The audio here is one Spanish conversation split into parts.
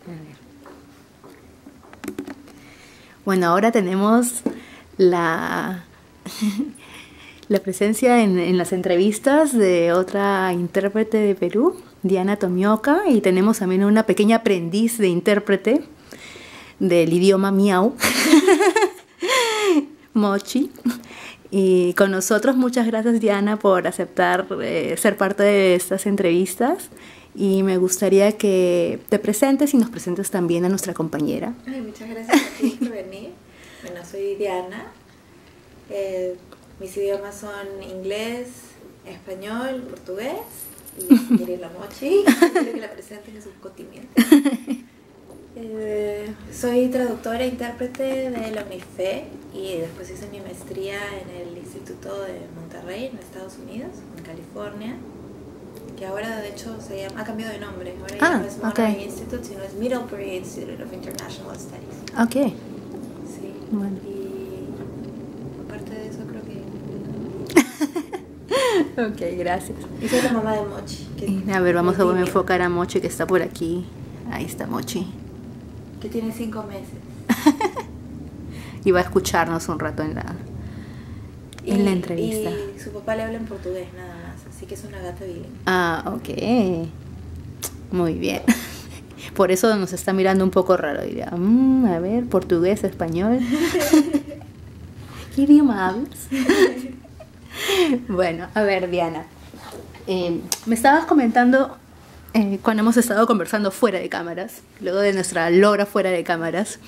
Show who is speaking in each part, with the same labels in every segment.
Speaker 1: A ver. Bueno, ahora tenemos la presencia en las entrevistas de otra intérprete de Perú, Diana Tomioka, y tenemos también una pequeña aprendiz de intérprete del idioma miau, Mochi. Y con nosotros, muchas gracias, Diana, por aceptar ser parte de estas entrevistas. Y me gustaría que te presentes y nos presentes también a nuestra compañera.
Speaker 2: Ay, muchas gracias a ti por venir. Bueno, soy Diana. Mis idiomas son inglés, español, portugués y quiere la Mochi. Quiero que la presenten en su continente. Soy traductora e intérprete de la UNIFE y después hice mi maestría en el Instituto de Monterrey, en Estados Unidos, en California, que ahora de hecho ha cambiado de nombre. Ahora ya no es Monterrey Institute, sino es Middlebury Institute of International Studies.
Speaker 1: Ok.
Speaker 2: Sí.
Speaker 1: Bueno.
Speaker 2: Y aparte de eso creo que...
Speaker 1: Ok, gracias.
Speaker 2: Y soy la mamá de Mochi.
Speaker 1: A ver, vamos a enfocar a Mochi, que está por aquí. Ahí está Mochi.
Speaker 2: Que tiene 5 meses.
Speaker 1: Y va a escucharnos un rato en la entrevista.
Speaker 2: Y su papá le habla en portugués nada más, así que es una gata bilingüe.
Speaker 1: Ah, ok. Muy bien. Por eso nos está mirando un poco raro. Diría, a ver, portugués, español. ¿Qué idioma hablas? Bueno, a ver, Diana. Me estabas comentando cuando hemos estado conversando fuera de cámaras, luego de nuestra lora fuera de cámaras,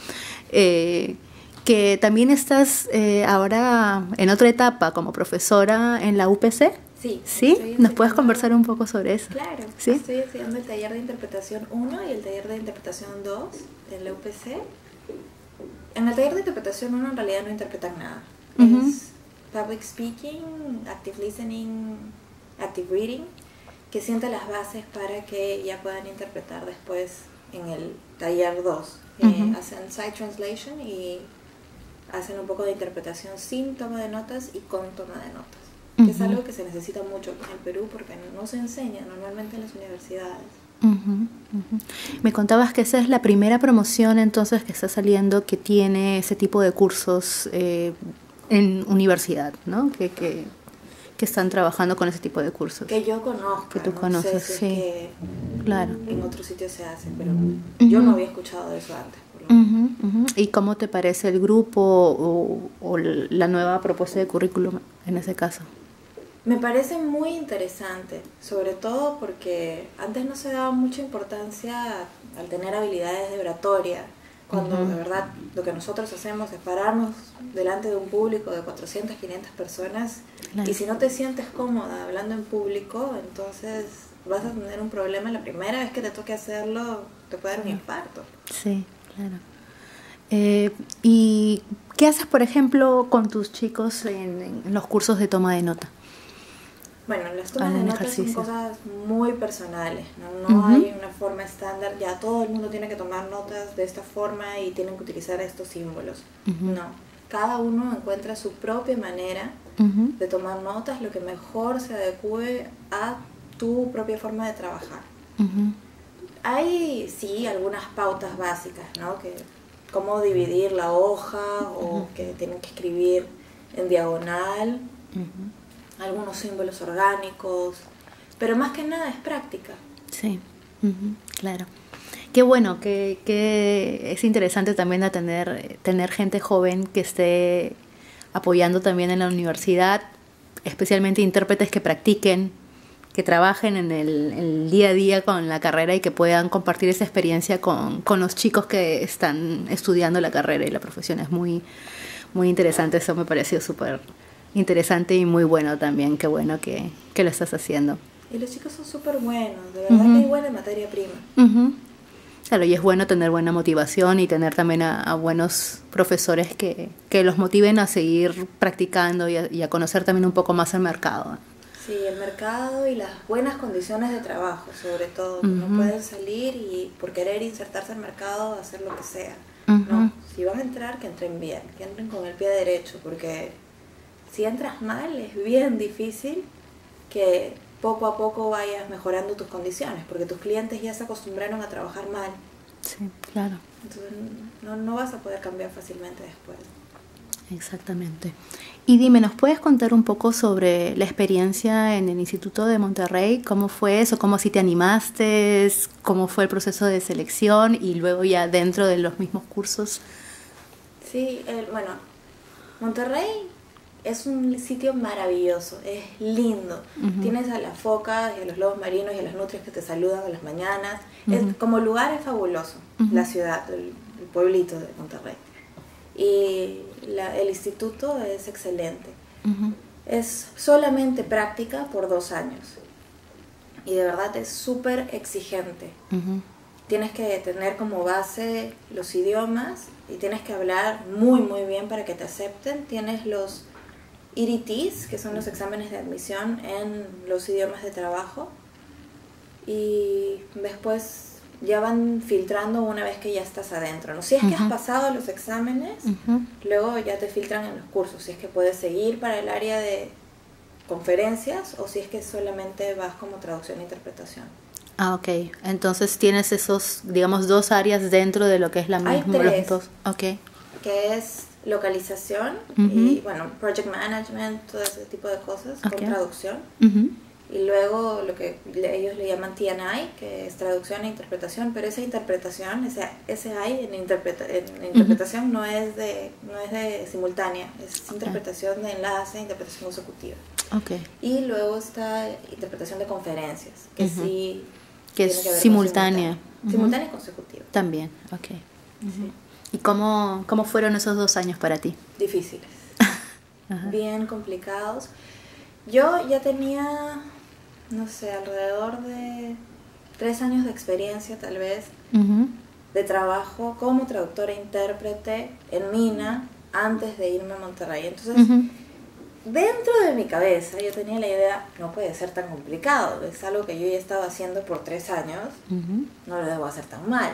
Speaker 1: que también estás ahora en otra etapa como profesora en la UPC.
Speaker 2: Sí.
Speaker 1: ¿Sí? ¿Nos puedes conversar un poco sobre eso?
Speaker 2: Claro.
Speaker 1: ¿Sí?
Speaker 2: Estoy estudiando el taller de interpretación 1 y el taller de interpretación 2 en la UPC. En el taller de interpretación 1 en realidad no interpretan nada. Es public speaking, active listening, active reading, que sienta las bases para que ya puedan interpretar después en el taller 2. Hacen side translation y hacen un poco de interpretación sin toma de notas y con toma de notas, que es algo que se necesita mucho en el Perú porque no se enseña normalmente en las universidades.
Speaker 1: Me contabas que esa es la primera promoción entonces que está saliendo que tiene ese tipo de cursos en universidad, ¿no? Que están trabajando con ese tipo de cursos.
Speaker 2: Que yo conozco.
Speaker 1: Que tú conoces,
Speaker 2: sé si
Speaker 1: sí.
Speaker 2: es que
Speaker 1: claro.
Speaker 2: En otros sitios se hace, pero yo no había escuchado de eso antes.
Speaker 1: ¿Y cómo te parece el grupo o la nueva propuesta de currículum en ese caso?
Speaker 2: Me parece muy interesante, sobre todo porque antes no se daba mucha importancia al tener habilidades de oratoria, cuando de verdad lo que nosotros hacemos es pararnos delante de un público de 400, 500 personas, claro. Y si no te sientes cómoda hablando en público, entonces vas a tener un problema. La primera vez que te toque hacerlo te puede dar un infarto.
Speaker 1: Sí, claro. ¿Y qué haces, por ejemplo, con tus chicos en los cursos de toma de nota?
Speaker 2: Bueno, las tomas de notas son cosas muy personales, no hay una forma estándar, ya todo el mundo tiene que tomar notas de esta forma y tienen que utilizar estos símbolos. No, cada uno encuentra su propia manera de tomar notas, lo que mejor se adecue a tu propia forma de trabajar. Hay, sí, algunas pautas básicas, ¿no? Que cómo dividir la hoja o que tienen que escribir en diagonal. Algunos símbolos orgánicos, pero más que nada es práctica.
Speaker 1: Sí, claro. Qué bueno, que es interesante también tener gente joven que esté apoyando también en la universidad, especialmente intérpretes que practiquen, que trabajen en el día a día con la carrera y que puedan compartir esa experiencia con los chicos que están estudiando la carrera y la profesión. Es muy, muy interesante, eso me pareció súper interesante y muy bueno también. Qué bueno que lo estás haciendo.
Speaker 2: Y los chicos son súper buenos, de verdad que hay buena materia prima.
Speaker 1: Claro, y es bueno tener buena motivación y tener también a buenos profesores que los motiven a seguir practicando y a conocer también un poco más el mercado.
Speaker 2: Sí, el mercado y las buenas condiciones de trabajo, sobre todo. No pueden salir y por querer insertarse al mercado hacer lo que sea. No, si van a entrar, que entren bien, que entren con el pie derecho, porque si entras mal es bien difícil que poco a poco vayas mejorando tus condiciones, porque tus clientes ya se acostumbraron a trabajar mal
Speaker 1: Sí, claro.
Speaker 2: Entonces no vas a poder cambiar fácilmente después.
Speaker 1: Exactamente. Y dime, ¿nos puedes contar un poco sobre la experiencia en el Instituto de Monterrey? ¿Cómo fue eso? ¿Cómo así te animaste? ¿Cómo fue el proceso de selección? Y luego ya dentro de los mismos cursos.
Speaker 2: Sí, bueno, Monterrey es un sitio maravilloso, es lindo. Tienes a las focas y a los lobos marinos y a las nutrias que te saludan a las mañanas. Como lugar es fabuloso, la ciudad, el pueblito de Monterrey. Y el instituto es excelente. Es solamente práctica por 2 años. Y de verdad es súper exigente. Tienes que tener como base los idiomas y tienes que hablar muy muy bien para que te acepten. Tienes los EDTs, que son los exámenes de admisión en los idiomas de trabajo, y después ya van filtrando una vez que ya estás adentro, ¿no? Si es que has pasado los exámenes, luego ya te filtran en los cursos, si es que puedes seguir para el área de conferencias o si es que solamente vas como traducción e interpretación.
Speaker 1: Ah, ok. Entonces tienes esos, digamos, 2 áreas dentro de lo que es la misma.
Speaker 2: Hay 3,
Speaker 1: los dos. Okay.
Speaker 2: Que es localización y, bueno, project management, todo ese tipo de cosas, con traducción. Y luego lo que ellos le llaman TNI, que es traducción e interpretación, pero esa interpretación, ese I en interpretación no es de simultánea, es interpretación de enlace, interpretación consecutiva.
Speaker 1: Okay.
Speaker 2: Y luego está interpretación de conferencias, que sí
Speaker 1: que es simultánea.
Speaker 2: Simultánea y consecutiva.
Speaker 1: También, ok. Sí. ¿Y cómo fueron esos 2 años para ti?
Speaker 2: Difíciles, bien complicados. Yo ya tenía, no sé, alrededor de 3 años de experiencia tal vez, de trabajo como traductora e intérprete en Mina antes de irme a Monterrey. Entonces, dentro de mi cabeza yo tenía la idea, no puede ser tan complicado, es algo que yo ya estaba haciendo por 3 años, no lo debo hacer tan mal.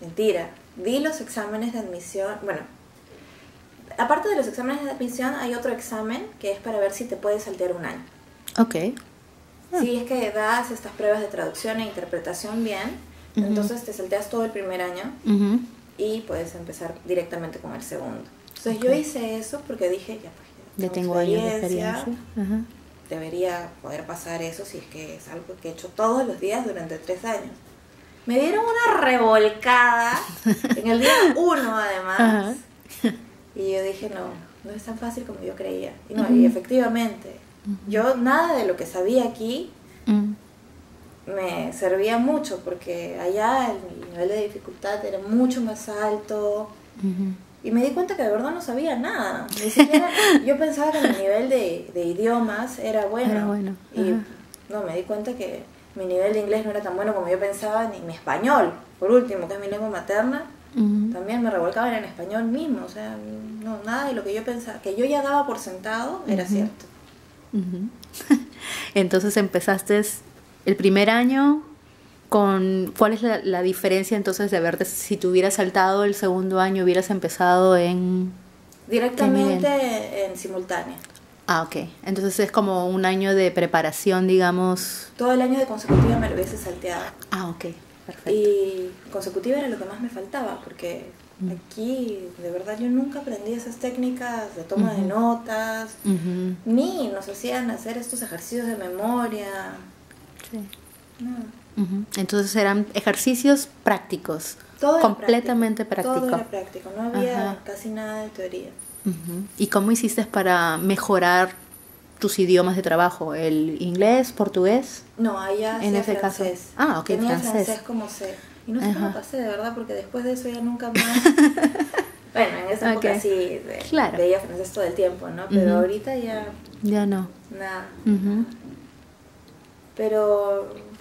Speaker 2: Mentira, di los exámenes de admisión, bueno, aparte de los exámenes de admisión hay otro examen que es para ver si te puedes saltear un año.
Speaker 1: Ok.
Speaker 2: Si es que das estas pruebas de traducción e interpretación bien, entonces te salteas todo el primer año y puedes empezar directamente con el segundo. Entonces yo hice eso porque dije, ya
Speaker 1: tengo años de experiencia.
Speaker 2: Debería poder pasar eso si es que es algo que he hecho todos los días durante 3 años. Me dieron una revolcada en el día 1 además. Y yo dije, no es tan fácil como yo creía. Y no, y efectivamente, yo nada de lo que sabía aquí me servía mucho, porque allá el nivel de dificultad era mucho más alto. Y me di cuenta que de verdad no sabía nada. Ni siquiera, yo pensaba que mi nivel de idiomas era bueno. Y no, me di cuenta que mi nivel de inglés no era tan bueno como yo pensaba, ni mi español, por último, que es mi lengua materna. También me revolcaban en español mismo, o sea, no, nada de lo que yo pensaba, que yo ya daba por sentado, era cierto.
Speaker 1: Entonces empezaste el primer año con... ¿Cuál es la diferencia entonces de haberte, si te hubieras saltado el segundo año, hubieras empezado en...
Speaker 2: Directamente en simultánea.
Speaker 1: Ah, ok. Entonces es como un año de preparación, digamos...
Speaker 2: Todo el año de consecutiva me lo hubiese salteado.
Speaker 1: Ah, ok. Perfecto.
Speaker 2: Y consecutiva era lo que más me faltaba, porque aquí de verdad yo nunca aprendí esas técnicas de toma de notas, ni nos hacían hacer estos ejercicios de memoria.
Speaker 1: Sí.
Speaker 2: No.
Speaker 1: Entonces eran ejercicios prácticos,
Speaker 2: todo
Speaker 1: completamente práctico.
Speaker 2: Todo era práctico, no había casi nada de teoría.
Speaker 1: ¿Y cómo hiciste para mejorar tus idiomas de trabajo? ¿El inglés, portugués?
Speaker 2: No, allá
Speaker 1: en ese
Speaker 2: francés.
Speaker 1: Caso. Ah, ok,
Speaker 2: tenía francés como C. Y no sé cómo pasé, de verdad, porque después de eso ya nunca más... Bueno, en esa época sí veía francés todo el tiempo, ¿no? Pero ahorita ya...
Speaker 1: Ya no.
Speaker 2: Nada. Pero...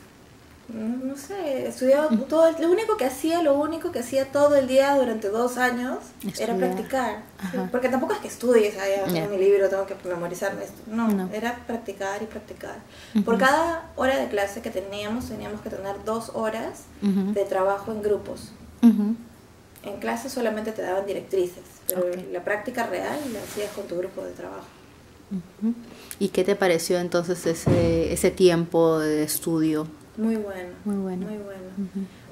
Speaker 2: No sé, estudiaba todo, lo único que hacía todo el día durante 2 años era practicar. ¿Sí? Porque tampoco es que estudies, tengo mi libro, tengo que memorizarme esto. No, era practicar y practicar. Por cada hora de clase que teníamos que tener 2 horas de trabajo en grupos. En clase solamente te daban directrices, pero la práctica real la hacías con tu grupo de trabajo.
Speaker 1: ¿Y qué te pareció entonces ese tiempo de estudio?
Speaker 2: Muy bueno.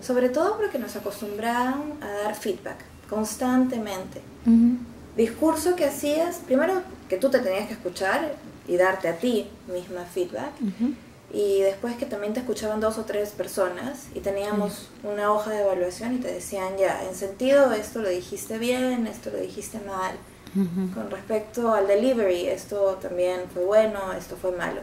Speaker 2: Sobre todo porque nos acostumbraron a dar feedback constantemente.
Speaker 1: Ujú.
Speaker 2: Discurso que hacías, primero que tú te tenías que escuchar y darte a ti misma feedback,
Speaker 1: Ujú.
Speaker 2: y después que también te escuchaban 2 o 3 personas y teníamos una hoja de evaluación y te decían, ya, en sentido esto lo dijiste bien, esto lo dijiste mal.
Speaker 1: Ujú.
Speaker 2: Con respecto al delivery, esto también fue bueno, esto fue malo.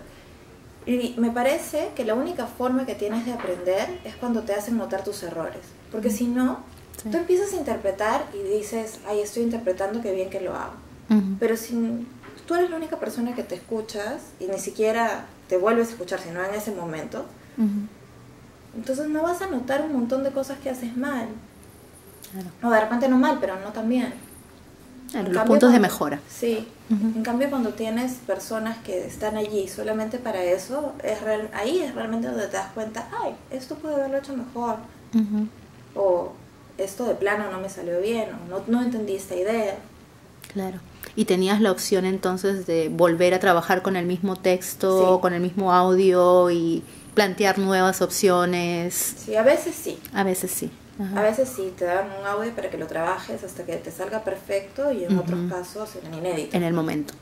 Speaker 2: Y me parece que la única forma que tienes de aprender es cuando te hacen notar tus errores. Porque si no,
Speaker 1: Sí.
Speaker 2: tú empiezas a interpretar y dices, ay, estoy interpretando, qué bien que lo hago.
Speaker 1: Ujú.
Speaker 2: Pero si tú eres la única persona que te escuchas y ni siquiera te vuelves a escuchar, sino en ese momento,
Speaker 1: Ujú.
Speaker 2: entonces no vas a notar un montón de cosas que haces mal.
Speaker 1: Claro.
Speaker 2: O de repente no mal, pero no tan bien.
Speaker 1: Claro,
Speaker 2: En
Speaker 1: los
Speaker 2: cambio,
Speaker 1: puntos de
Speaker 2: cuando-
Speaker 1: mejora.
Speaker 2: Sí.
Speaker 1: Ujú.
Speaker 2: En cambio, cuando tienes personas que están allí solamente para eso, ahí es realmente donde te das cuenta, ay, esto puede haberlo hecho mejor.
Speaker 1: Ujú.
Speaker 2: O esto de plano no me salió bien, o no entendí esta idea.
Speaker 1: Claro. ¿Y tenías la opción entonces de volver a trabajar con el mismo texto,
Speaker 2: Sí.
Speaker 1: con el mismo audio y plantear nuevas opciones?
Speaker 2: Sí, a veces sí.
Speaker 1: A veces sí. Ajá.
Speaker 2: A veces sí, te dan un audio para que lo trabajes hasta que te salga perfecto y en
Speaker 1: Ujú.
Speaker 2: otros casos en inédito.
Speaker 1: En el momento.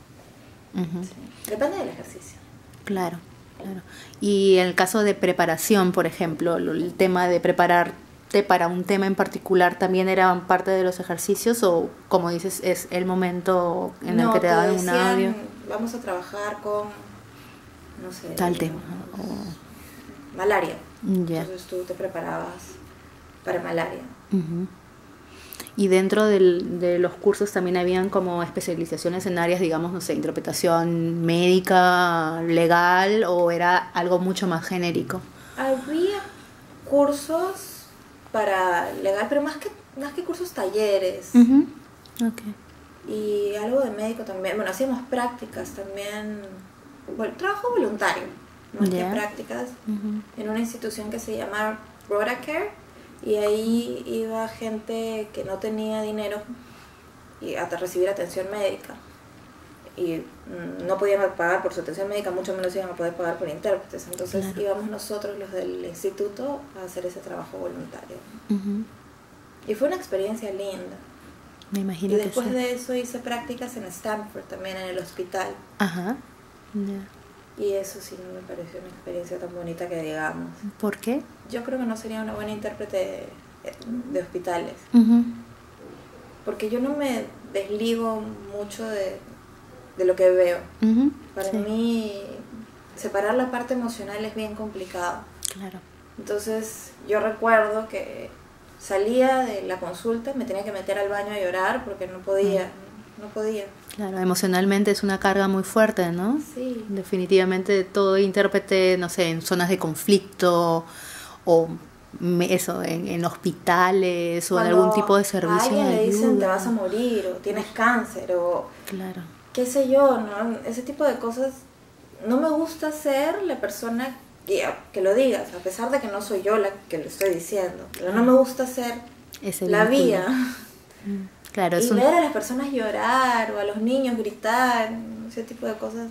Speaker 1: Ujú.
Speaker 2: Sí. Depende del ejercicio.
Speaker 1: Claro, claro. Y en el caso de preparación, por ejemplo, el tema de prepararte para un tema en particular, ¿también era parte de los ejercicios o, como dices, es el momento en el que te daban un
Speaker 2: decían,
Speaker 1: audio?
Speaker 2: vamos a trabajar con, no sé,
Speaker 1: Tal tema.
Speaker 2: malaria.
Speaker 1: Ya.
Speaker 2: Entonces tú te preparabas para malaria.
Speaker 1: Ujú. Y dentro de los cursos también habían como especializaciones en áreas, digamos, no sé, interpretación médica, legal, o era algo mucho más genérico.
Speaker 2: Había cursos para legal, pero más que cursos, talleres.
Speaker 1: Ujú. Ok.
Speaker 2: Y algo de médico también. Bueno, hacíamos prácticas también. Bueno, trabajo voluntario, más
Speaker 1: Ya.
Speaker 2: que prácticas,
Speaker 1: Ujú.
Speaker 2: en una institución que se llama Rotacare. Y ahí iba gente que no tenía dinero y hasta recibir atención médica. Y no podían pagar por su atención médica, mucho menos iban a poder pagar por intérpretes. Entonces
Speaker 1: Claro.
Speaker 2: íbamos nosotros, los del instituto, a hacer ese trabajo voluntario.
Speaker 1: Ujú.
Speaker 2: Y fue una experiencia linda.
Speaker 1: Me imagino
Speaker 2: Y
Speaker 1: que
Speaker 2: después
Speaker 1: sí.
Speaker 2: de eso hice prácticas en Stanford, también en el hospital.
Speaker 1: Ajá. Ya.
Speaker 2: Y eso sí no me pareció una experiencia tan bonita que digamos.
Speaker 1: ¿Por qué?
Speaker 2: Yo creo que no sería una buena intérprete de hospitales.
Speaker 1: Ujú.
Speaker 2: Porque yo no me desligo mucho de lo que veo.
Speaker 1: Ujú.
Speaker 2: Para
Speaker 1: Sí.
Speaker 2: mí, separar la parte emocional es bien complicado.
Speaker 1: Claro.
Speaker 2: Entonces, yo recuerdo que salía de la consulta, me tenía que meter al baño a llorar porque no podía.
Speaker 1: Claro, emocionalmente es una carga muy fuerte, ¿no?
Speaker 2: Sí.
Speaker 1: Definitivamente todo intérprete, no sé, en zonas de conflicto o eso, en hospitales o en algún tipo de servicio
Speaker 2: a alguien
Speaker 1: de
Speaker 2: le dicen te
Speaker 1: ayuda.
Speaker 2: vas a morir o tienes cáncer o
Speaker 1: Claro.
Speaker 2: qué sé yo, ¿no? Ese tipo de cosas. No me gusta ser la persona que lo digas, a pesar de que no soy yo la que lo estoy diciendo. Pero no me gusta ser
Speaker 1: Ese
Speaker 2: la
Speaker 1: vínculo.
Speaker 2: vía.
Speaker 1: Claro,
Speaker 2: Y
Speaker 1: es un...
Speaker 2: ver a las personas llorar o a los niños gritar, ese tipo de cosas,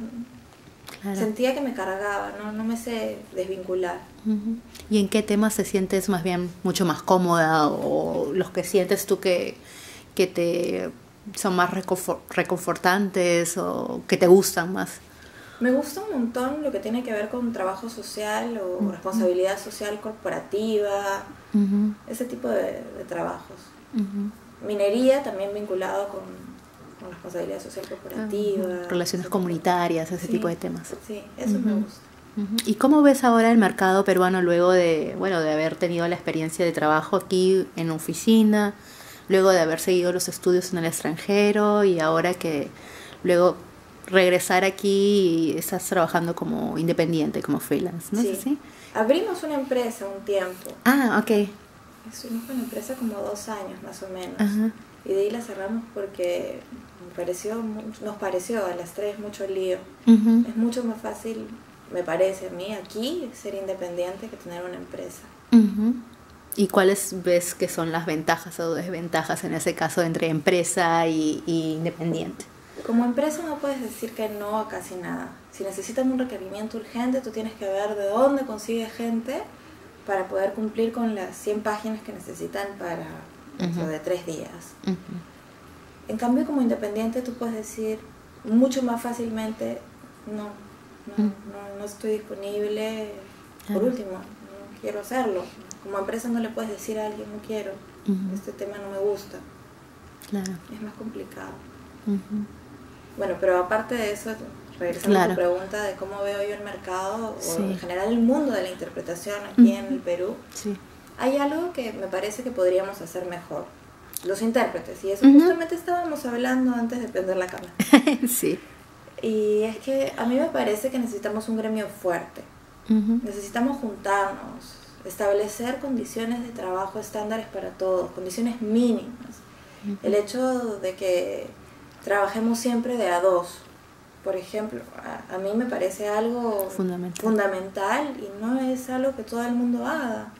Speaker 1: Claro.
Speaker 2: sentía que me cargaba, no me sé desvincular.
Speaker 1: Ujú. ¿Y en qué temas te sientes más bien mucho más cómoda o los que sientes tú que te son más reconfortantes o que te gustan más?
Speaker 2: Me gusta un montón lo que tiene que ver con trabajo social o responsabilidad social corporativa,
Speaker 1: Ujú.
Speaker 2: ese tipo de trabajos.
Speaker 1: Ujú.
Speaker 2: Minería también vinculado con responsabilidad social corporativa.
Speaker 1: Relaciones
Speaker 2: ese
Speaker 1: comunitarias, ese
Speaker 2: Sí,
Speaker 1: tipo de temas.
Speaker 2: Sí, eso me gusta.
Speaker 1: Ujú. ¿Y cómo ves ahora el mercado peruano luego de, bueno, de haber tenido la experiencia de trabajo aquí en oficina, luego de haber seguido los estudios en el extranjero y ahora que luego regresar aquí y estás trabajando como independiente, como freelance, ¿no?
Speaker 2: Sí.
Speaker 1: ¿Es así?
Speaker 2: Abrimos una empresa un tiempo.
Speaker 1: Ah, ok.
Speaker 2: Estuvimos con la empresa como 2 años más o menos.
Speaker 1: Ajá.
Speaker 2: Y de ahí la cerramos porque nos pareció a las 3 mucho lío.
Speaker 1: Ujú.
Speaker 2: Es mucho más fácil, me parece a mí, aquí ser independiente que tener una empresa.
Speaker 1: Ujú. ¿Y cuáles ves que son las ventajas o desventajas en ese caso entre empresa y independiente?
Speaker 2: Como empresa no puedes decir que no a casi nada. Si necesitan un requerimiento urgente, tú tienes que ver de dónde consigues gente para poder cumplir con las 100 páginas que necesitan para dentro de 3 días. En cambio, como independiente, tú puedes decir mucho más fácilmente, no estoy disponible, por último, no quiero hacerlo. Como empresa no le puedes decir a alguien, no quiero, este tema no me gusta.
Speaker 1: Claro.
Speaker 2: Es más complicado. Bueno, pero aparte de eso, regresando a tu pregunta de cómo veo yo el mercado, o en general el mundo de la interpretación aquí en el Perú, hay algo que me parece que podríamos hacer mejor. Los intérpretes, y eso justamente estábamos hablando antes de prender la cámara.
Speaker 1: Sí.
Speaker 2: Y es que a mí me parece que necesitamos un gremio fuerte. Necesitamos juntarnos, establecer condiciones de trabajo estándares para todos, condiciones mínimas. El hecho de que trabajemos siempre de a dos, por ejemplo, a mí me parece algo fundamental y no es algo que todo el mundo haga.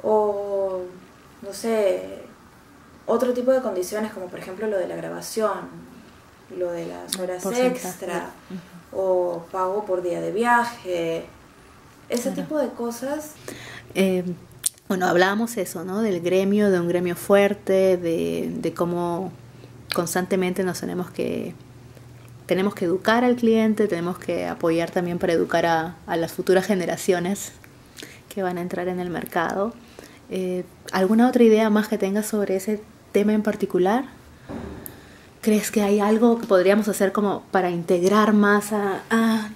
Speaker 2: O, no sé, otro tipo de condiciones como por ejemplo lo de la grabación, lo de las horas extra, o pago por día de viaje, ese tipo de cosas.
Speaker 1: Bueno, hablábamos eso, ¿no? Del gremio, de un gremio fuerte, de cómo constantemente nos tenemos que educar al cliente, tenemos que apoyar también para educar a las futuras generaciones que van a entrar en el mercado. ¿Alguna otra idea más que tengas sobre ese tema en particular? ¿Crees que hay algo que podríamos hacer como para integrar más a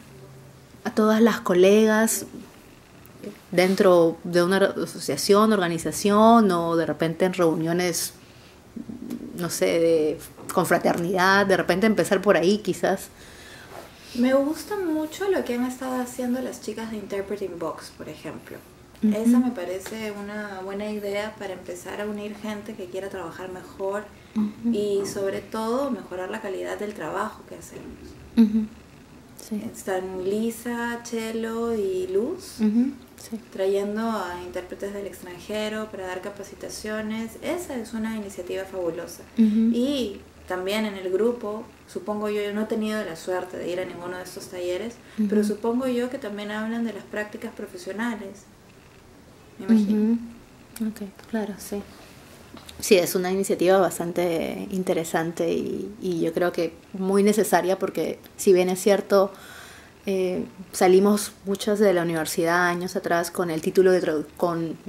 Speaker 1: todas las colegas dentro de una asociación, organización, o de repente en reuniones, no sé, de confraternidad, de repente empezar por ahí quizás?
Speaker 2: Me gusta mucho lo que han estado haciendo las chicas de Interpreting Box, por ejemplo. Esa me parece una buena idea para empezar a unir gente que quiera trabajar mejor y sobre todo mejorar la calidad del trabajo que hacemos. Están Lisa, Chelo y Luz trayendo a intérpretes del extranjero para dar capacitaciones. Esa es una iniciativa fabulosa. Y también en el grupo, supongo yo no he tenido la suerte de ir a ninguno de estos talleres, pero supongo yo que también hablan de las prácticas profesionales. Me imagino.
Speaker 1: Ok, claro, sí. Sí, es una iniciativa bastante interesante y yo creo que muy necesaria, porque si bien es cierto, salimos muchas de la universidad años atrás con el título de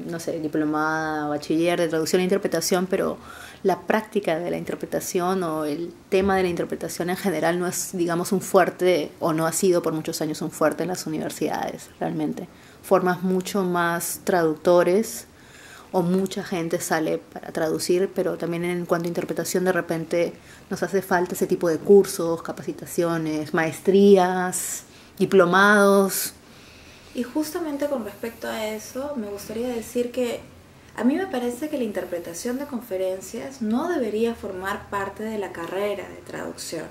Speaker 1: no sé, diplomada, bachiller de traducción e interpretación, pero la práctica de la interpretación o el tema de la interpretación en general no es, digamos, un fuerte, o no ha sido por muchos años un fuerte en las universidades, realmente. Formas mucho más traductores, o mucha gente sale para traducir, pero también en cuanto a interpretación de repente nos hace falta ese tipo de cursos, capacitaciones, maestrías, diplomados.
Speaker 2: Y justamente con respecto a eso, me gustaría decir que a mí me parece que la interpretación de conferencias no debería formar parte de la carrera de traducción.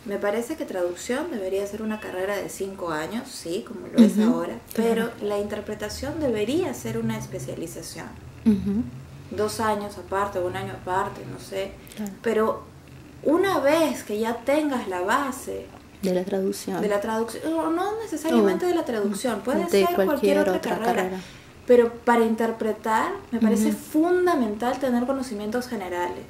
Speaker 2: Me parece que traducción debería ser una carrera de 5 años, sí, como lo es ahora, pero la interpretación debería ser una especialización. 2 años aparte, 1 año aparte, no sé. Pero una vez que ya tengas la base
Speaker 1: de la traducción,
Speaker 2: no necesariamente de la traducción, puede ser cualquier otra carrera. Pero para interpretar me parece fundamental tener conocimientos generales.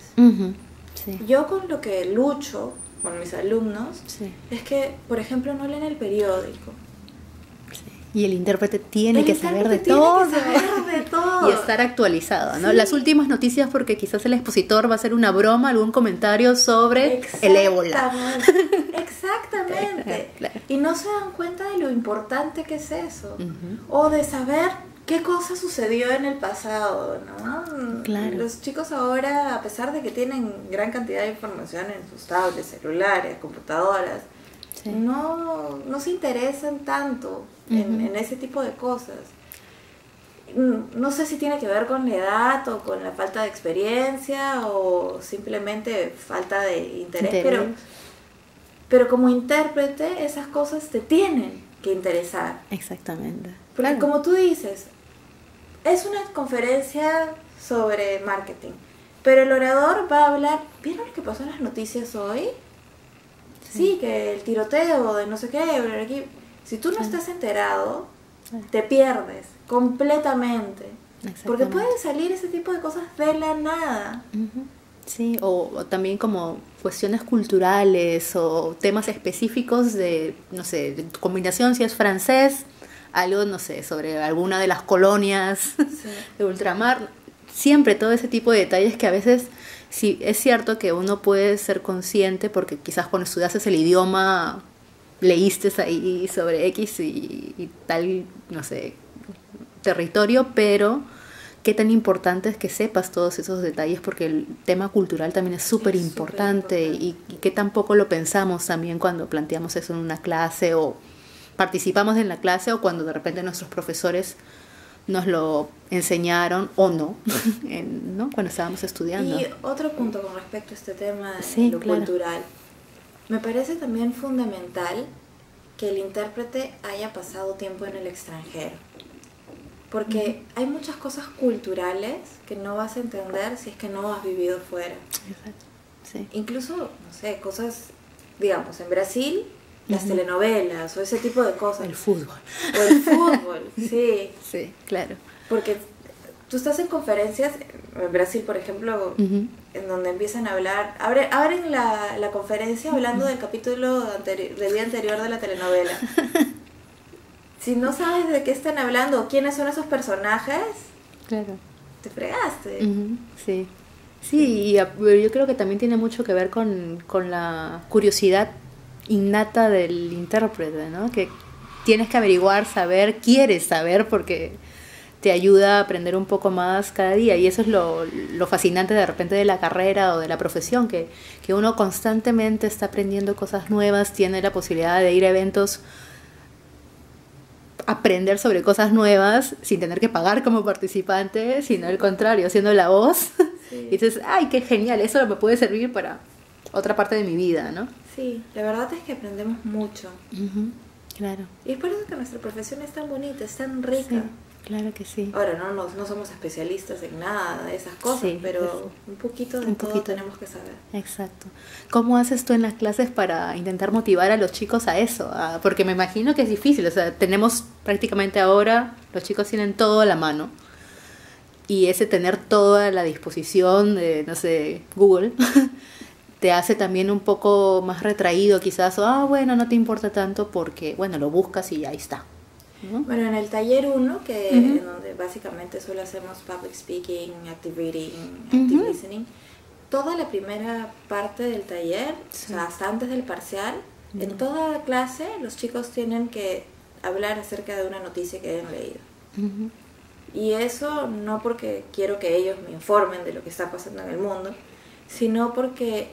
Speaker 2: Yo con lo que lucho con mis alumnos es que, por ejemplo, no leen el periódico.
Speaker 1: Y el intérprete tiene que saber de todo. Y estar actualizado, ¿no? Las últimas noticias, porque quizás el expositor va a hacer una broma, algún comentario sobre el ébola.
Speaker 2: Exactamente. Y no se dan cuenta de lo importante que es eso. O de saber qué cosa sucedió en el pasado, ¿no? Los chicos ahora, a pesar de que tienen gran cantidad de información en sus tablets, celulares, computadoras, no se interesan tanto en ese tipo de cosas. No sé si tiene que ver con la edad o con la falta de experiencia o simplemente falta de interés. Pero como intérprete esas cosas te tienen que interesar.
Speaker 1: Exactamente.
Speaker 2: Porque como tú dices, es una conferencia sobre marketing, pero el orador va a hablar, ¿vieron lo que pasó en las noticias hoy? Sí, que el tiroteo de no sé qué, aquí. Si tú no estás enterado, te pierdes completamente. Porque
Speaker 1: Exactamente.
Speaker 2: pueden salir ese tipo de cosas de la nada.
Speaker 1: Sí, o también como cuestiones culturales o temas específicos de, no sé, de combinación si es francés, algo, no sé, sobre alguna de las colonias
Speaker 2: Sí.
Speaker 1: de ultramar. Siempre todo ese tipo de detalles que a veces, sí, es cierto que uno puede ser consciente porque quizás cuando estudiases el idioma leíste ahí sobre X y tal, no sé, territorio, pero qué tan importante es que sepas todos esos detalles porque el tema cultural también es súper importante y que tampoco lo pensamos también cuando planteamos eso en una clase o participamos en la clase o cuando de repente nuestros profesores nos lo enseñaron o no, ¿no? Cuando estábamos estudiando.
Speaker 2: Y otro punto con respecto a este tema de
Speaker 1: Sí,
Speaker 2: lo
Speaker 1: claro.
Speaker 2: cultural. Me parece también fundamental que el intérprete haya pasado tiempo en el extranjero. Porque hay muchas cosas culturales que no vas a entender si es que no has vivido fuera.
Speaker 1: Exacto. Sí.
Speaker 2: Incluso, no sé, cosas, digamos, en Brasil, las telenovelas o ese tipo de cosas.
Speaker 1: El fútbol.
Speaker 2: O el fútbol, sí.
Speaker 1: Sí, claro.
Speaker 2: Porque tú estás en conferencias, en Brasil, por ejemplo, en donde empiezan a hablar, abren la conferencia hablando del capítulo del día anterior de la telenovela. Si no sabes de qué están hablando o quiénes son esos personajes,
Speaker 1: Claro.
Speaker 2: te fregaste.
Speaker 1: Sí. Sí, y yo creo que también tiene mucho que ver con la curiosidad innata del intérprete, ¿no? Que tienes que averiguar, saber, quieres saber porque te ayuda a aprender un poco más cada día y eso es lo fascinante de repente de la carrera o de la profesión, que uno constantemente está aprendiendo cosas nuevas, tiene la posibilidad de ir a eventos, aprender sobre cosas nuevas sin tener que pagar como participante, sino al contrario, siendo la voz.
Speaker 2: Sí.
Speaker 1: Y dices, ay, qué genial, eso me puede servir para otra parte de mi vida, ¿no?
Speaker 2: Sí, la verdad es que aprendemos mucho.
Speaker 1: Claro.
Speaker 2: Y es por eso que nuestra profesión es tan bonita, es tan rica.
Speaker 1: Sí, claro que sí.
Speaker 2: Ahora, no somos especialistas en nada de esas cosas,
Speaker 1: Sí,
Speaker 2: pero un poquito de todo tenemos que saber.
Speaker 1: Exacto. ¿Cómo haces tú en las clases para intentar motivar a los chicos a eso? Porque me imagino que es difícil, o sea, tenemos prácticamente ahora, los chicos tienen todo a la mano. Y ese tener toda la disposición de, no sé, Google, te hace también un poco más retraído quizás, o bueno, no te importa tanto porque, bueno, lo buscas y ahí está, ¿no?
Speaker 2: Bueno, en el taller 1, que en donde básicamente solo hacemos public speaking, active reading, active listening, toda la primera parte del taller, o sea, hasta antes del parcial, en toda clase los chicos tienen que hablar acerca de una noticia que hayan leído. Y eso no porque quiero que ellos me informen de lo que está pasando en el mundo, sino porque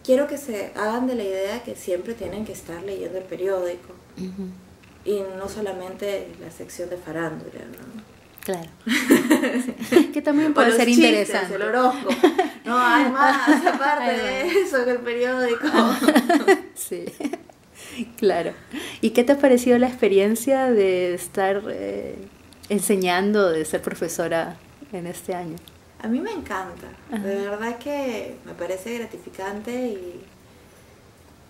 Speaker 2: quiero que se hagan de la idea que siempre tienen que estar leyendo el periódico. Y no solamente la sección de farándula, ¿no?
Speaker 1: Claro. Que también puede ser
Speaker 2: chistes,
Speaker 1: interesante.
Speaker 2: el horóscopo. No, hay más aparte de eso en el periódico.
Speaker 1: Sí, claro. ¿Y qué te ha parecido la experiencia de estar enseñando, de ser profesora en este año?
Speaker 2: A mí me encanta. De verdad que me parece gratificante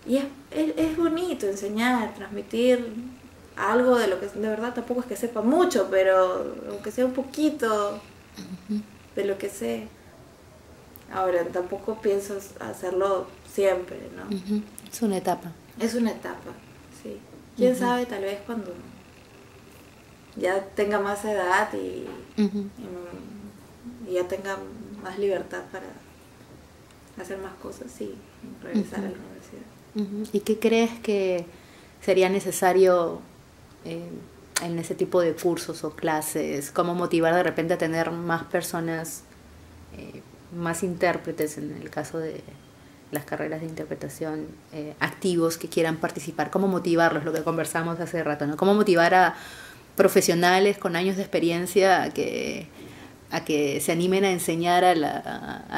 Speaker 2: y es bonito enseñar, transmitir algo de lo que de verdad tampoco es que sepa mucho, pero aunque sea un poquito de lo que sé. Ahora, tampoco pienso hacerlo siempre, ¿no?
Speaker 1: Es una etapa.
Speaker 2: Es una etapa, sí. Quién sabe, tal vez cuando ya tenga más edad y ya tenga más libertad para hacer más cosas y regresar a la universidad.
Speaker 1: ¿Y qué crees que sería necesario en ese tipo de cursos o clases? ¿Cómo motivar de repente a tener más personas, más intérpretes en el caso de las carreras de interpretación, activos que quieran participar? ¿Cómo motivarlos? Lo que conversamos hace rato, ¿no? ¿Cómo motivar a profesionales con años de experiencia a que se animen a enseñar a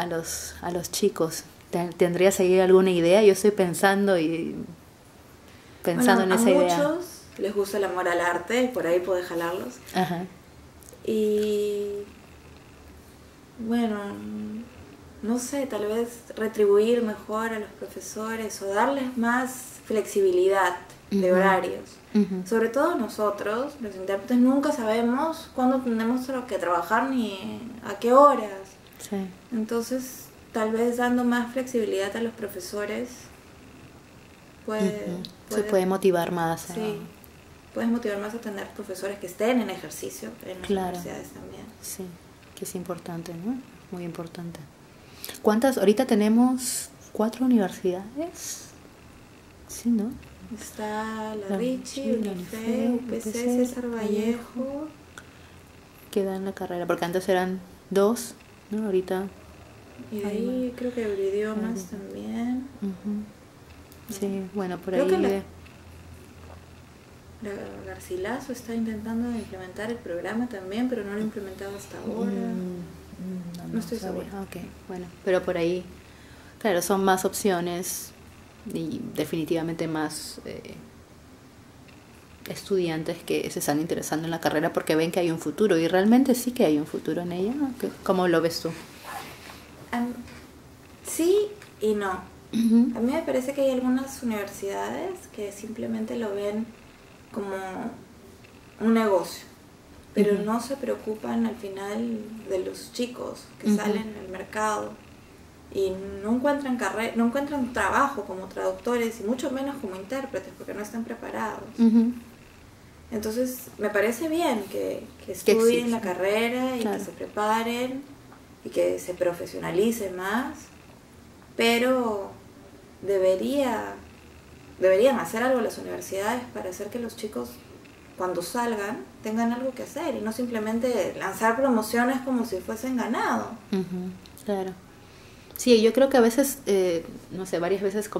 Speaker 1: los chicos? ¿Tendrías ahí alguna idea? Yo estoy pensando en esa idea.
Speaker 2: A muchos les gusta el amor al arte, por ahí puedes jalarlos.
Speaker 1: Ajá.
Speaker 2: Y bueno, no sé, tal vez retribuir mejor a los profesores o darles más flexibilidad. de horarios.
Speaker 1: Ujú.
Speaker 2: Sobre todo nosotros, los intérpretes, nunca sabemos cuándo tenemos que trabajar ni a qué horas.
Speaker 1: Sí.
Speaker 2: Entonces, tal vez dando más flexibilidad a los profesores
Speaker 1: Se puede motivar más.
Speaker 2: Sí, puedes motivar más a tener profesores que estén en ejercicio en las universidades también.
Speaker 1: Sí, que es importante, ¿no? Muy importante. ¿Cuántas? Ahorita tenemos 4 universidades. Sí, ¿no?
Speaker 2: Está la Ricci, UNIFE, UPC, César Vallejo.
Speaker 1: Que dan la carrera, porque antes eran 2, ¿no? Ahorita.
Speaker 2: Y de ahí creo que Eurodiomas también.
Speaker 1: Sí, bueno, por
Speaker 2: creo
Speaker 1: ahí.
Speaker 2: Que la Garcilaso está intentando implementar el programa también, pero no lo ha implementado hasta ahora. No estoy segura.
Speaker 1: Ok, bueno, pero por ahí, claro, son más opciones y definitivamente más estudiantes que se están interesando en la carrera porque ven que hay un futuro, y realmente sí que hay un futuro en ella. ¿Cómo lo ves tú?
Speaker 2: Sí y no. A mí me parece que hay algunas universidades que simplemente lo ven como un negocio, pero no se preocupan al final de los chicos que salen al mercado y no encuentran trabajo como traductores y mucho menos como intérpretes porque no están preparados. Entonces me parece bien que estudien la carrera y que se preparen y que se profesionalicen más, pero deberían hacer algo las universidades para hacer que los chicos cuando salgan tengan algo que hacer y no simplemente lanzar promociones como si fuesen ganado.
Speaker 1: Claro. Sí, yo creo que a veces, no sé, varias veces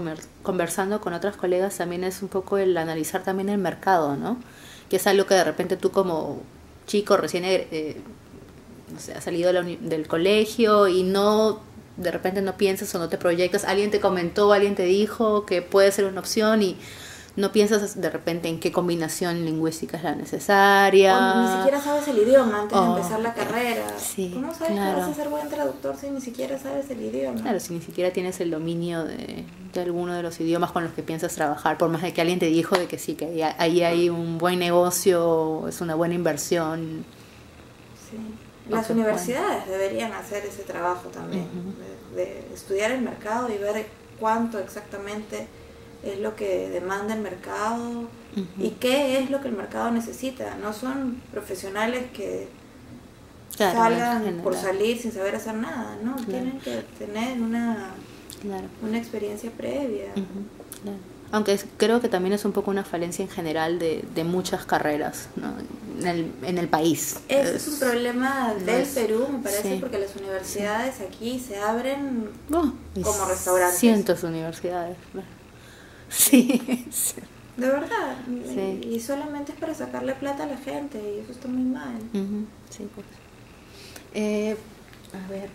Speaker 1: conversando con otras colegas también es un poco el analizar también el mercado, ¿no? Que es algo que de repente tú como chico recién no sé, has salido del colegio y de repente no piensas o no te proyectas, alguien te comentó, alguien te dijo que puede ser una opción y no piensas de repente en qué combinación lingüística es la necesaria.
Speaker 2: O ni siquiera sabes el idioma antes de empezar la carrera.
Speaker 1: Sí,
Speaker 2: ¿Cómo sabes que vas a ser buen traductor si ni siquiera sabes el idioma?
Speaker 1: Claro, si ni siquiera tienes el dominio de alguno de los idiomas con los que piensas trabajar, por más de que alguien te dijo de que sí, que ahí hay un buen negocio, es una buena inversión.
Speaker 2: Sí. Las universidades deberían hacer ese trabajo también, de estudiar el mercado y ver cuánto exactamente es lo que demanda el mercado y qué es lo que el mercado necesita. No son profesionales que salgan por salir sin saber hacer nada, ¿no? Tienen que tener una experiencia previa.
Speaker 1: Aunque creo que también es un poco una falencia en general de muchas carreras, ¿no? en el país.
Speaker 2: Es un problema del Perú, me parece, porque las universidades aquí se abren como restaurantes.
Speaker 1: Cientos de universidades. Sí.
Speaker 2: De verdad. Sí. Y solamente es para sacarle plata a la gente y eso está muy mal.
Speaker 1: Sí, pues. A ver,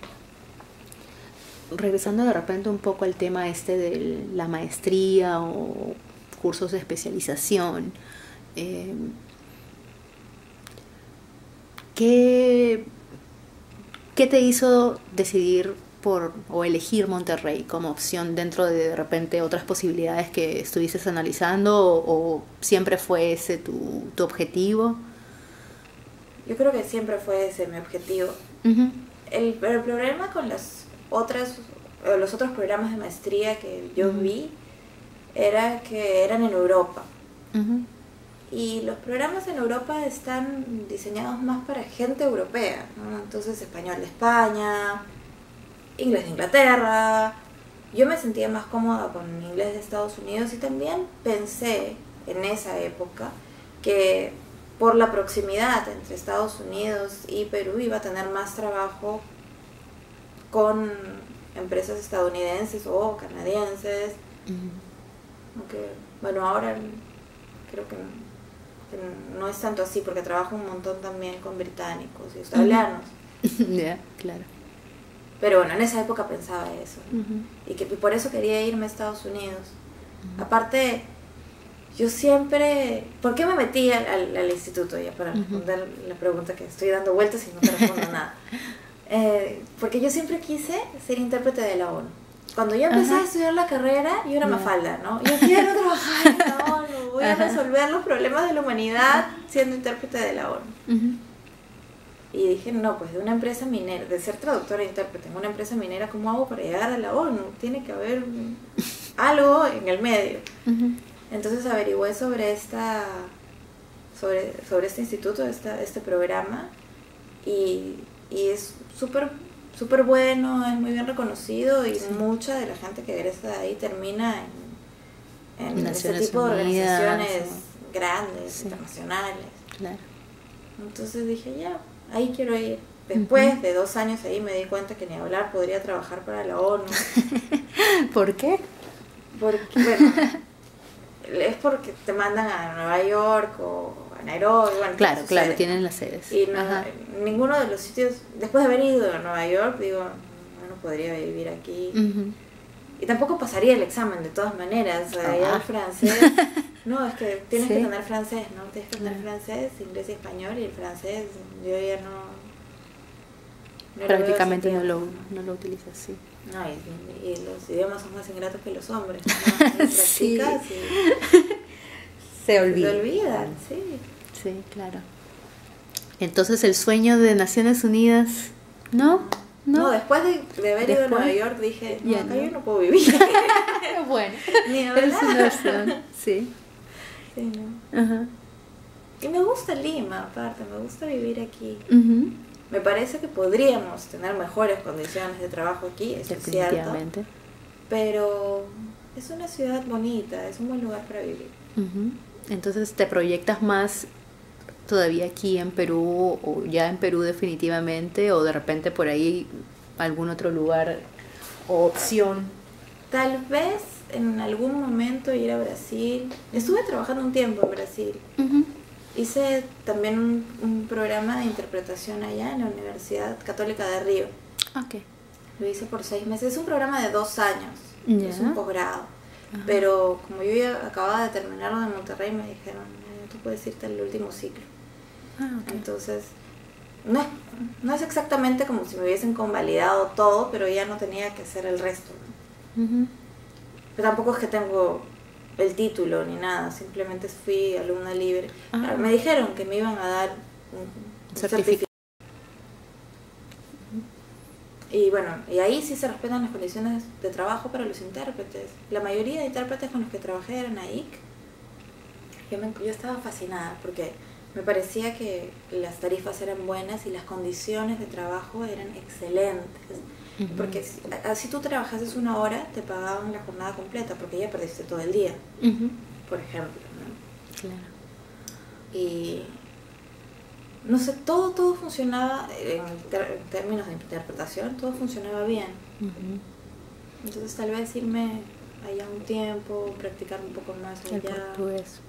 Speaker 1: regresando de repente un poco al tema de la maestría o cursos de especialización, ¿qué te hizo decidir o elegir Monterrey como opción dentro de repente otras posibilidades que estuvieses analizando o siempre fue ese tu objetivo?
Speaker 2: Yo creo que siempre fue ese mi objetivo. El problema con los otros programas de maestría que yo vi era que eran en Europa. Y los programas en Europa están diseñados más para gente europea, ¿no? Entonces español de España, inglés de Inglaterra. Yo me sentía más cómoda con inglés de Estados Unidos y también pensé en esa época que por la proximidad entre Estados Unidos y Perú iba a tener más trabajo con empresas estadounidenses o canadienses. Aunque, bueno, ahora creo que no es tanto así porque trabajo un montón también con británicos y australianos.
Speaker 1: Claro.
Speaker 2: Pero bueno, en esa época pensaba eso, ¿no? Y por eso quería irme a Estados Unidos. Aparte, yo siempre... ¿Por qué me metí al instituto? Ya para responder la pregunta que estoy dando vueltas y no te respondo nada. Porque yo siempre quise ser intérprete de la ONU. cuando yo empecé a estudiar la carrera, yo era Mafalda, ¿no? Yo quiero trabajar en la ONU, voy a resolver los problemas de la humanidad siendo intérprete de la ONU. Y dije, no, pues de una empresa minera, de ser traductora e intérprete en una empresa minera, ¿cómo hago para llegar a la ONU? Tiene que haber algo en el medio. Entonces averigüé sobre este instituto, este programa, y es súper bueno, es muy bien reconocido, y mucha de la gente que egresa de ahí termina en este tipo de organizaciones grandes, internacionales.
Speaker 1: Claro.
Speaker 2: Entonces dije, ya, ahí quiero ir. Después de 2 años ahí me di cuenta que ni hablar podría trabajar para la ONU.
Speaker 1: ¿Por qué?
Speaker 2: Porque, bueno, es porque te mandan a Nueva York o a Nairobi. Bueno,
Speaker 1: claro, tienen las sedes.
Speaker 2: Y ninguno de los sitios, después de haber ido a Nueva York, digo, no podría vivir aquí. Y tampoco pasaría el examen de todas maneras. Ya el francés, no, es que tienes que tener francés, ¿no? Tienes que tener francés, inglés y español, y el francés yo ya no
Speaker 1: prácticamente no lo utilizas, sí.
Speaker 2: No, y los idiomas son más ingratos que los hombres, ¿no? Practicas y
Speaker 1: se olvidan,
Speaker 2: sí.
Speaker 1: Sí, claro. Entonces el sueño de Naciones Unidas, ¿no?
Speaker 2: No, después de haber ido a Nueva York dije, no, acá yo no puedo vivir.
Speaker 1: Bueno,
Speaker 2: ni
Speaker 1: es una opción, sí.
Speaker 2: Sí, ¿no? Y me gusta Lima, aparte, me gusta vivir aquí. Me parece que podríamos tener mejores condiciones de trabajo aquí, eso es cierto. Pero es una ciudad bonita, es un buen lugar para vivir.
Speaker 1: Entonces, ¿te proyectas más todavía aquí en Perú, o ya en Perú definitivamente, o de repente por ahí algún otro lugar o opción?
Speaker 2: Tal vez en algún momento ir a Brasil. Estuve trabajando un tiempo en Brasil. Hice también un programa de interpretación allá en la Universidad Católica de Río. Lo hice por 6 meses. Es un programa de 2 años. Es un posgrado. Pero como yo ya acababa de terminarlo de Monterrey, me dijeron, tú puedes irte al último ciclo. Entonces, no es exactamente como si me hubiesen convalidado todo, pero ya no tenía que hacer el resto, ¿no? Pero tampoco es que tengo el título ni nada, simplemente fui alumna libre. Me dijeron que me iban a dar un certificado. Y bueno, y ahí sí se respetan las condiciones de trabajo para los intérpretes. La mayoría de intérpretes con los que trabajé eran AIC. Yo estaba fascinada porque me parecía que las tarifas eran buenas y las condiciones de trabajo eran excelentes. Porque si tú trabajases 1 hora, te pagaban la jornada completa porque ya perdiste todo el día, por ejemplo, ¿no?
Speaker 1: Claro.
Speaker 2: Y no sé, todo funcionaba en términos de interpretación, todo funcionaba bien. Entonces tal vez irme allá un tiempo, practicar un poco más allá.
Speaker 1: El portugués.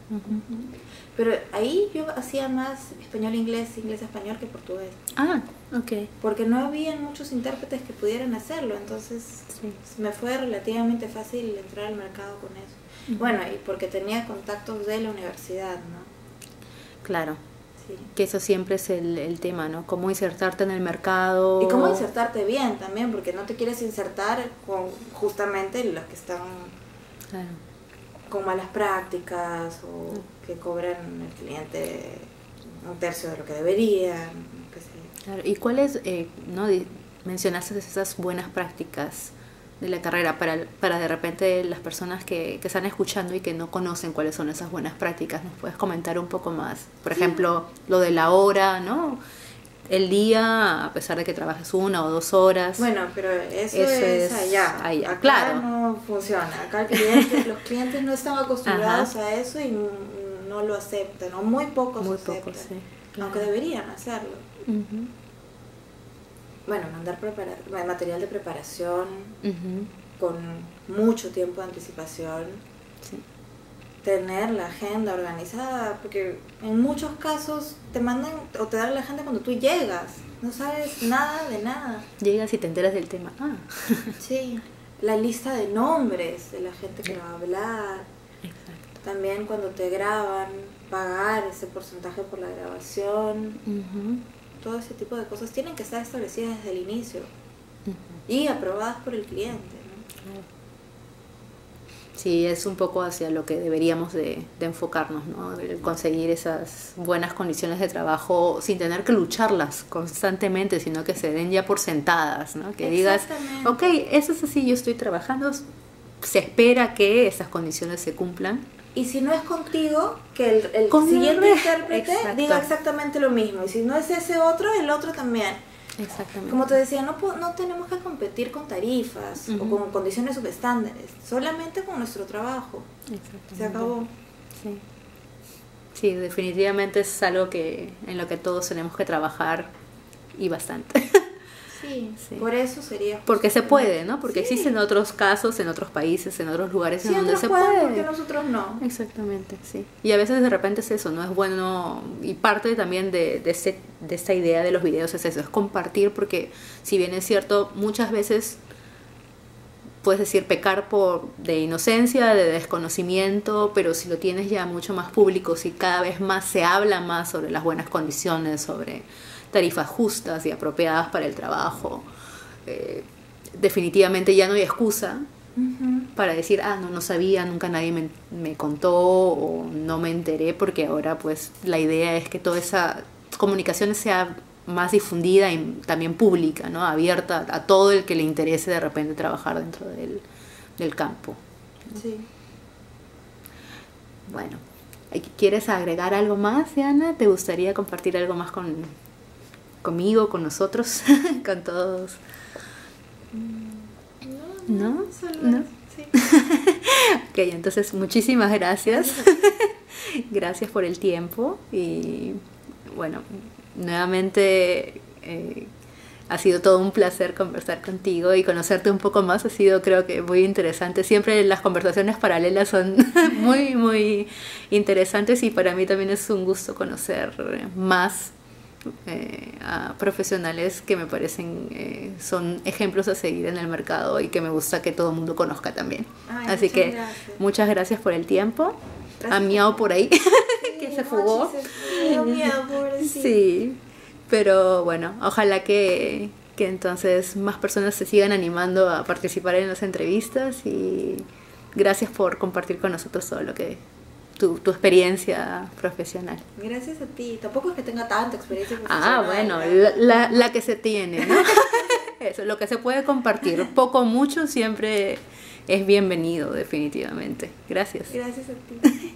Speaker 2: Pero ahí yo hacía más español-inglés, inglés-español que portugués. Porque no había muchos intérpretes que pudieran hacerlo, entonces me fue relativamente fácil entrar al mercado con eso. Bueno, y porque tenía contactos de la universidad, ¿no?
Speaker 1: Claro. Que eso siempre es el tema, ¿no? Cómo insertarte en el mercado.
Speaker 2: Y cómo insertarte bien también, porque no te quieres insertar con justamente los que están con malas prácticas o que cobran el cliente 1/3 de lo que deberían, qué sé.
Speaker 1: Claro. ¿Y cuáles, no mencionaste esas buenas prácticas de la carrera para de repente las personas que están escuchando y que no conocen cuáles son esas buenas prácticas? ¿Nos puedes comentar un poco más? Por ejemplo, lo de la hora, ¿no? El día, a pesar de que trabajes 1 o 2 horas.
Speaker 2: Bueno, pero eso es allá. Acá
Speaker 1: claro.
Speaker 2: no funciona. Acá los clientes no están acostumbrados a eso y no lo aceptan, o muy pocos aceptan, aunque deberían hacerlo. Bueno, mandar material de preparación con mucho tiempo de anticipación, tener la agenda organizada, porque en muchos casos te mandan o te dan la agenda cuando tú llegas, no sabes nada de nada.
Speaker 1: Llegas y te enteras del tema.
Speaker 2: Sí, la lista de nombres de la gente que va a hablar.
Speaker 1: Exacto.
Speaker 2: También cuando te graban, pagar ese porcentaje por la grabación. Todo ese tipo de cosas tienen que estar establecidas desde el inicio y aprobadas por el cliente, ¿no?
Speaker 1: Sí, es un poco hacia lo que deberíamos de enfocarnos, ¿no? El conseguir esas buenas condiciones de trabajo sin tener que lucharlas constantemente, sino que se den ya por sentadas, ¿no? Que digas, ok, eso es así, yo estoy trabajando, se espera que esas condiciones se cumplan.
Speaker 2: Y si no es contigo, que el siguiente intérprete diga exactamente lo mismo. Y si no es ese otro, el otro también.
Speaker 1: Exactamente.
Speaker 2: Como te decía, no tenemos que competir con tarifas o con condiciones subestándares, solamente con nuestro trabajo.
Speaker 1: Exactamente.
Speaker 2: Se acabó.
Speaker 1: Sí. Sí, definitivamente es algo en lo que todos tenemos que trabajar y bastante.
Speaker 2: Sí, por eso sería...
Speaker 1: Porque se puede, ¿no? Porque existen otros casos en otros países, en otros lugares en donde se puede.
Speaker 2: Porque nosotros no.
Speaker 1: Exactamente, sí. Y a veces de repente es eso, no es bueno. Y parte también de esta idea de los videos es eso, es compartir, porque si bien es cierto, muchas veces puedes decir pecar de inocencia, de desconocimiento, pero si lo tienes ya mucho más público, si cada vez más se habla más sobre las buenas condiciones, sobre tarifas justas y apropiadas para el trabajo, definitivamente ya no hay excusa para decir, no sabía, nunca nadie me contó o no me enteré, porque ahora pues la idea es que toda esa comunicación sea más difundida y también pública, ¿no? Abierta a todo el que le interese de repente trabajar dentro del campo.
Speaker 2: Sí.
Speaker 1: Bueno, ¿quieres agregar algo más, Diana? ¿Te gustaría compartir algo más conmigo, con nosotros, con todos? ¿No?
Speaker 2: ¿No? Sí.
Speaker 1: Ok, entonces muchísimas gracias. Gracias por el tiempo y bueno, nuevamente ha sido todo un placer conversar contigo y conocerte un poco más. Ha sido, creo que, muy interesante. Siempre las conversaciones paralelas son muy, muy interesantes y para mí también es un gusto conocer más a profesionales que me parecen son ejemplos a seguir en el mercado y que me gusta que todo el mundo conozca también. Así que gracias. Muchas gracias por el tiempo. A Miau por ahí, que se fugó.
Speaker 2: Me dio miedo, pobrecito.
Speaker 1: Sí, pero bueno, ojalá que entonces más personas se sigan animando a participar en las entrevistas y gracias por compartir con nosotros todo lo que tu experiencia profesional.
Speaker 2: Gracias a ti. Tampoco es que tenga tanta experiencia profesional.
Speaker 1: Bueno, la que se tiene, ¿no? Eso, lo que se puede compartir, poco o mucho, siempre es bienvenido, definitivamente. Gracias.
Speaker 2: Gracias a ti.